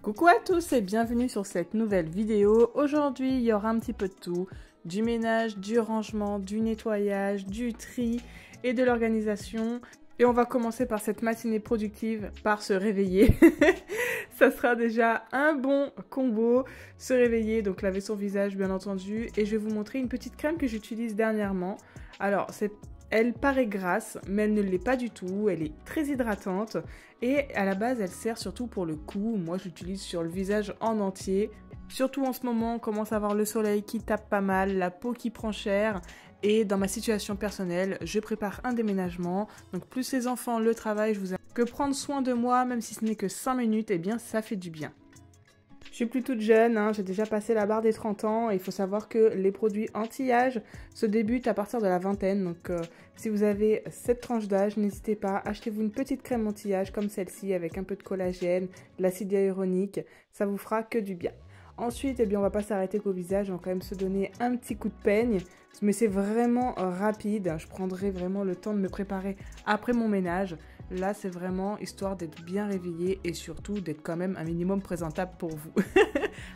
Coucou à tous et bienvenue sur cette nouvelle vidéo. Aujourd'hui, il y aura un petit peu de tout. Du ménage, du rangement, du nettoyage, du tri et de l'organisation. Et on va commencer par cette matinée productive, par se réveiller. Ça sera déjà un bon combo. Se réveiller, donc laver son visage bien entendu. Et je vais vous montrer une petite crème que j'utilise dernièrement. Alors, elle paraît grasse, mais elle ne l'est pas du tout. Elle est très hydratante. Et à la base, elle sert surtout pour le cou. Moi, je l'utilise sur le visage en entier. Surtout en ce moment, on commence à avoir le soleil qui tape pas mal, la peau qui prend cher. Et dans ma situation personnelle, je prépare un déménagement. Donc plus les enfants, le travail, je vous avoue que prendre soin de moi, même si ce n'est que 5 minutes, eh bien ça fait du bien. Je suis plus toute jeune, j'ai déjà passé la barre des 30 ans et il faut savoir que les produits anti-âge se débutent à partir de la vingtaine. Donc si vous avez cette tranche d'âge, n'hésitez pas, achetez-vous une petite crème anti-âge comme celle-ci avec un peu de collagène, de l'acide hyaluronique, ça vous fera que du bien. Ensuite, on va pas s'arrêter qu'au visage, on va quand même se donner un petit coup de peigne, mais c'est vraiment rapide. Je prendrai vraiment le temps de me préparer après mon ménage. Là, c'est vraiment histoire d'être bien réveillé et surtout d'être quand même un minimum présentable pour vous.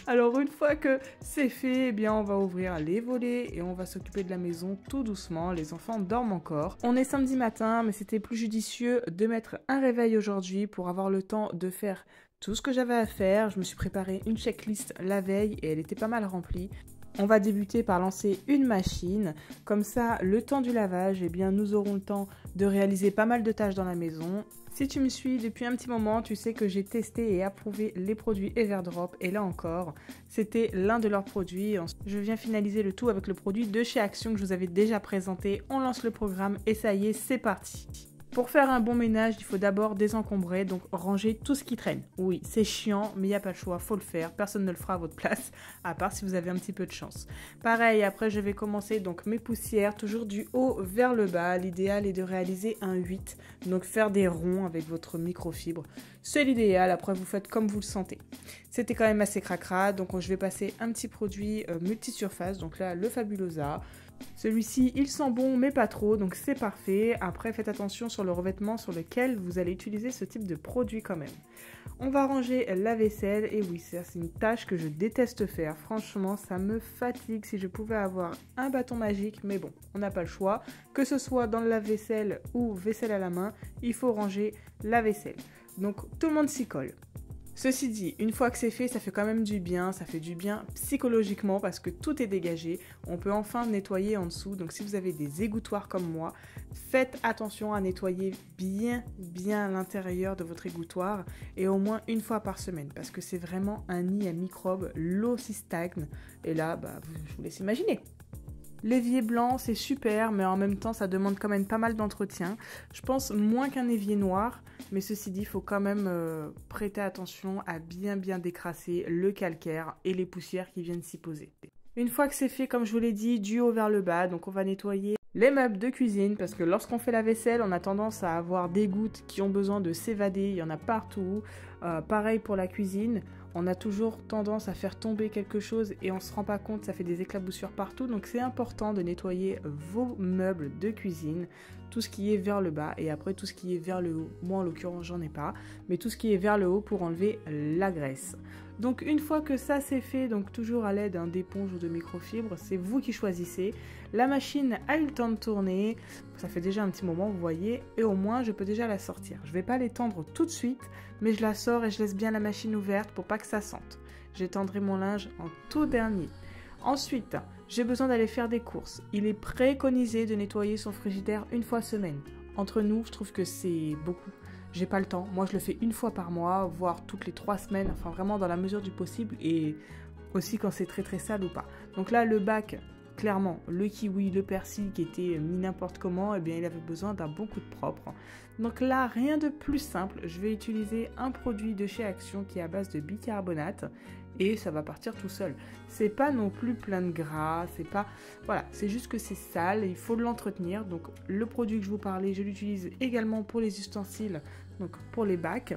Alors, une fois que c'est fait, on va ouvrir les volets et on va s'occuper de la maison tout doucement. Les enfants dorment encore. On est samedi matin, mais c'était plus judicieux de mettre un réveil aujourd'hui pour avoir le temps de faire tout ce que j'avais à faire. Je me suis préparé une checklist la veille et elle était pas mal remplie. On va débuter par lancer une machine. Comme ça, le temps du lavage, nous aurons le temps de réaliser pas mal de tâches dans la maison. Si tu me suis depuis un petit moment, tu sais que j'ai testé et approuvé les produits Everdrop. Et là encore, c'était l'un de leurs produits. Je viens finaliser le tout avec le produit de chez Action que je vous avais déjà présenté. On lance le programme et ça y est, c'est parti. Pour faire un bon ménage, il faut d'abord désencombrer, donc ranger tout ce qui traîne. Oui, c'est chiant, mais il n'y a pas le choix, faut le faire. Personne ne le fera à votre place, à part si vous avez un petit peu de chance. Pareil, après je vais commencer donc mes poussières, toujours du haut vers le bas. L'idéal est de réaliser un 8, donc faire des ronds avec votre microfibre. C'est l'idéal, après vous faites comme vous le sentez. C'était quand même assez cracra, donc je vais passer un petit produit multisurface, donc là le Fabulosa. Celui-ci, il sent bon, mais pas trop, donc c'est parfait. Après, faites attention sur le revêtement sur lequel vous allez utiliser ce type de produit quand même. On va ranger la vaisselle, et oui, c'est une tâche que je déteste faire. Franchement, ça me fatigue. Si je pouvais avoir un bâton magique, mais bon, on n'a pas le choix. Que ce soit dans le lave-vaisselle ou vaisselle à la main, il faut ranger la vaisselle. Donc, tout le monde s'y colle. Ceci dit, une fois que c'est fait, ça fait quand même du bien, ça fait du bien psychologiquement parce que tout est dégagé. On peut enfin nettoyer en dessous, donc si vous avez des égouttoirs comme moi, faites attention à nettoyer bien l'intérieur de votre égouttoir et au moins une fois par semaine parce que c'est vraiment un nid à microbes, l'eau s'y stagne et là, je vous laisse imaginer. L'évier blanc, c'est super, mais en même temps, ça demande quand même pas mal d'entretien. Je pense moins qu'un évier noir, mais ceci dit, il faut quand même prêter attention à bien décrasser le calcaire et les poussières qui viennent s'y poser. Une fois que c'est fait, comme je vous l'ai dit, du haut vers le bas, donc on va nettoyer les meubles de cuisine, parce que lorsqu'on fait la vaisselle, on a tendance à avoir des gouttes qui ont besoin de s'évader, il y en a partout. Pareil pour la cuisine. On a toujours tendance à faire tomber quelque chose et on ne se rend pas compte, ça fait des éclaboussures partout. Donc c'est important de nettoyer vos meubles de cuisine, tout ce qui est vers le bas et après tout ce qui est vers le haut. Moi en l'occurrence j'en ai pas, mais tout ce qui est vers le haut pour enlever la graisse. Donc une fois que ça c'est fait, donc toujours à l'aide d'éponge ou de microfibre, c'est vous qui choisissez. La machine a eu le temps de tourner, ça fait déjà un petit moment vous voyez, et au moins je peux déjà la sortir. Je ne vais pas l'étendre tout de suite, mais je la sors et je laisse bien la machine ouverte pour pas que ça sente. J'étendrai mon linge en tout dernier. Ensuite, j'ai besoin d'aller faire des courses. Il est préconisé de nettoyer son frigidaire une fois semaine. Entre nous, je trouve que c'est beaucoup. J'ai pas le temps. Moi, je le fais une fois par mois, voire toutes les 3 semaines. Enfin, vraiment dans la mesure du possible et aussi quand c'est très sale ou pas. Donc là, le bac, clairement, le kiwi, le persil qui était mis n'importe comment, il avait besoin d'un bon coup de propre. Donc là, rien de plus simple. Je vais utiliser un produit de chez Action qui est à base de bicarbonate et ça va partir tout seul. C'est pas non plus plein de gras, c'est pas... Voilà, c'est juste que c'est sale et il faut l'entretenir. Donc le produit que je vous parlais, je l'utilise également pour les ustensiles, donc pour les bacs.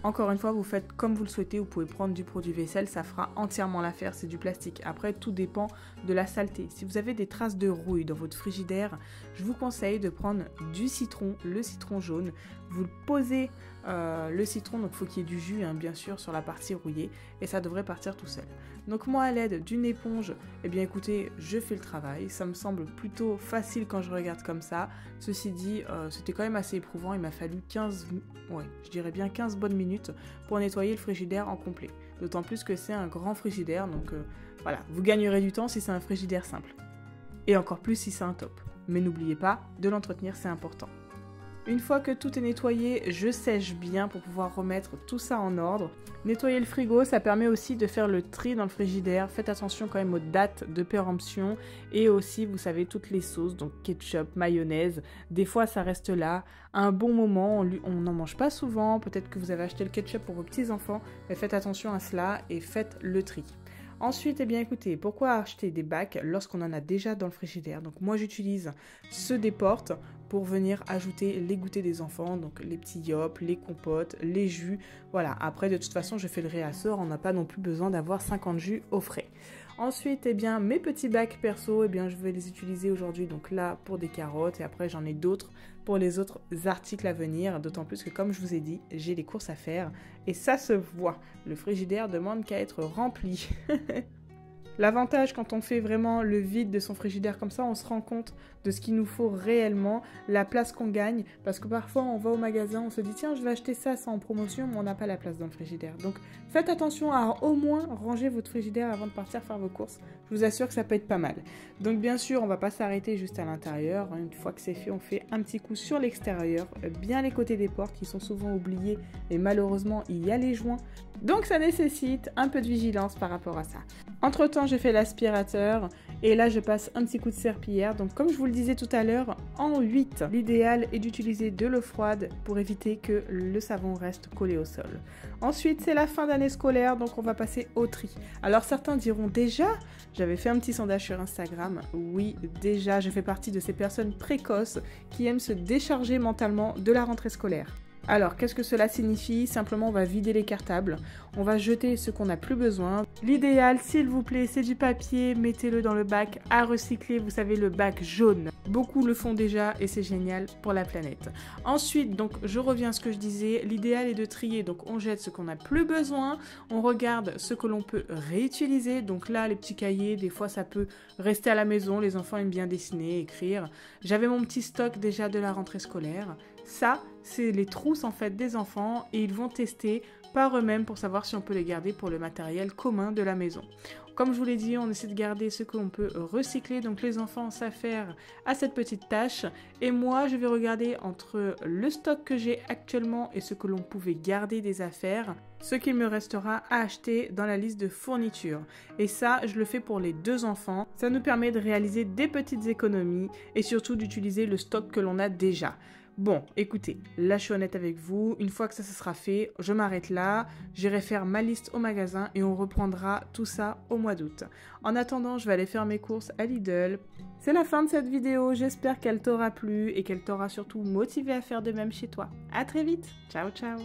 Encore une fois, vous faites comme vous le souhaitez, vous pouvez prendre du produit vaisselle, ça fera entièrement l'affaire, c'est du plastique. Après, tout dépend de la saleté. Si vous avez des traces de rouille dans votre frigidaire, je vous conseille de prendre du citron, le citron jaune. vous posez le citron, donc il faut qu'il y ait du jus hein, bien sûr sur la partie rouillée et ça devrait partir tout seul. Donc moi à l'aide d'une éponge, eh bien écoutez, je fais le travail, ça me semble plutôt facile quand je regarde comme ça. Ceci dit, c'était quand même assez éprouvant, il m'a fallu 15 bonnes minutes pour nettoyer le frigidaire en complet. D'autant plus que c'est un grand frigidaire, donc voilà, vous gagnerez du temps si c'est un frigidaire simple. Et encore plus si c'est un top. Mais n'oubliez pas de l'entretenir, c'est important. Une fois que tout est nettoyé, je sèche bien pour pouvoir remettre tout ça en ordre. Nettoyer le frigo, ça permet aussi de faire le tri dans le frigidaire. Faites attention quand même aux dates de péremption et aussi, vous savez, toutes les sauces, donc ketchup, mayonnaise. Des fois, ça reste là. À un bon moment, on n'en mange pas souvent. Peut-être que vous avez acheté le ketchup pour vos petits-enfants, mais faites attention à cela et faites le tri. Ensuite, eh bien écoutez, pourquoi acheter des bacs lorsqu'on en a déjà dans le frigidaire? Donc moi j'utilise ceux des portes pour venir ajouter les goûters des enfants, donc les petits yops, les compotes, les jus. Voilà, après de toute façon je fais le réassort, on n'a pas non plus besoin d'avoir 50 jus au frais. Ensuite, eh bien, mes petits bacs perso, eh bien, je vais les utiliser aujourd'hui, donc là, pour des carottes, et après, j'en ai d'autres pour les autres articles à venir, d'autant plus que, comme je vous ai dit, j'ai des courses à faire, et ça se voit. Le frigidaire demande qu'à être rempli. L'avantage quand on fait vraiment le vide de son frigidaire comme ça, on se rend compte de ce qu'il nous faut réellement, la place qu'on gagne, parce que parfois on va au magasin, on se dit tiens je vais acheter ça, ça en promotion, mais on n'a pas la place dans le frigidaire. Donc faites attention à au moins ranger votre frigidaire avant de partir faire vos courses, je vous assure que ça peut être pas mal. Donc bien sûr on va pas s'arrêter juste à l'intérieur, une fois que c'est fait on fait un petit coup sur l'extérieur, bien les côtés des portes qui sont souvent oubliés et malheureusement il y a les joints, donc ça nécessite un peu de vigilance par rapport à ça. Entre temps j'ai fait l'aspirateur et là je passe un petit coup de serpillière, donc comme je vous le disais tout à l'heure, en 8, l'idéal est d'utiliser de l'eau froide pour éviter que le savon reste collé au sol. Ensuite c'est la fin d'année scolaire, donc on va passer au tri. Alors certains diront déjà, j'avais fait un petit sondage sur Instagram, oui déjà je fais partie de ces personnes précoces qui aiment se décharger mentalement de la rentrée scolaire. Alors, qu'est-ce que cela signifie? Simplement, on va vider les cartables, on va jeter ce qu'on n'a plus besoin. L'idéal, s'il vous plaît, c'est du papier, mettez-le dans le bac à recycler, vous savez, le bac jaune. Beaucoup le font déjà et c'est génial pour la planète. Ensuite, donc, je reviens à ce que je disais, l'idéal est de trier, donc on jette ce qu'on n'a plus besoin, on regarde ce que l'on peut réutiliser, donc là, les petits cahiers, des fois, ça peut rester à la maison, les enfants aiment bien dessiner, écrire. J'avais mon petit stock déjà de la rentrée scolaire. Ça, c'est les trousses en fait des enfants et ils vont tester par eux-mêmes pour savoir si on peut les garder pour le matériel commun de la maison. Comme je vous l'ai dit, on essaie de garder ce qu'on peut recycler, donc les enfants s'affairent à cette petite tâche et moi je vais regarder entre le stock que j'ai actuellement et ce que l'on pouvait garder des affaires, ce qu'il me restera à acheter dans la liste de fournitures. Et ça, je le fais pour les 2 enfants. Ça nous permet de réaliser des petites économies et surtout d'utiliser le stock que l'on a déjà. Bon, écoutez, là je suis honnête avec vous, une fois que ça sera fait, je m'arrête là, j'irai faire ma liste au magasin et on reprendra tout ça au mois d'août. En attendant, je vais aller faire mes courses à Lidl. C'est la fin de cette vidéo, j'espère qu'elle t'aura plu et qu'elle t'aura surtout motivé à faire de même chez toi. À très vite, ciao ciao.